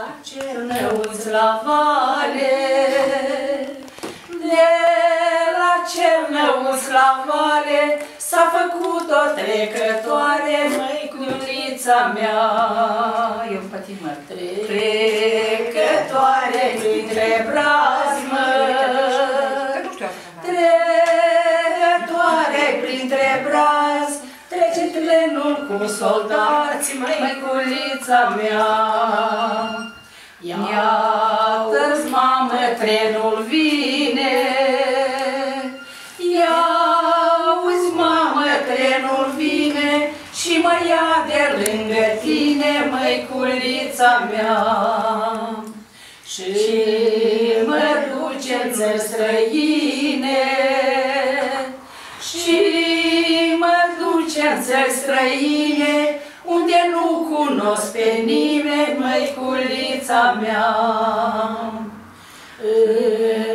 la Cernăuți la vale, de la Cernăuți la vale, s-a făcut o trecătoare, măiculița mea. Eu îmi patimă. Trecătoare printre brazi, trecătoare printre brazi, trece trenul cu soldați, măiculița mea. Iată-ți, mamă, trenul vine, ia-uzi, mamă, trenul vine și mă ia de lângă tine, măiculița mea. Și mă duce în țări străine, și mă duce în țări străine, unde nu cunosc pe nimeni, măiculița mea.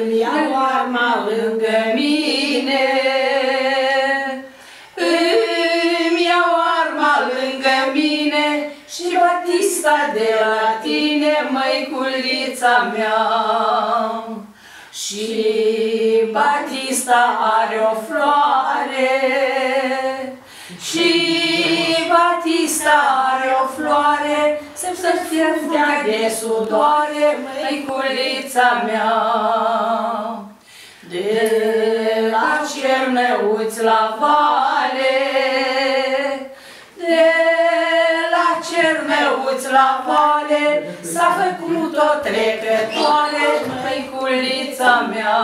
Îmi iau arma lângă mine, îmi iau arma lângă mine și batista de la tine, măiculița mea. Și batista are o floare, și batista are o floare, să fie de sudoare, măiculița mea. De la Cernăuți la vale, de la Cernăuți la vale, s-a făcut o trecătoare, măiculița mea.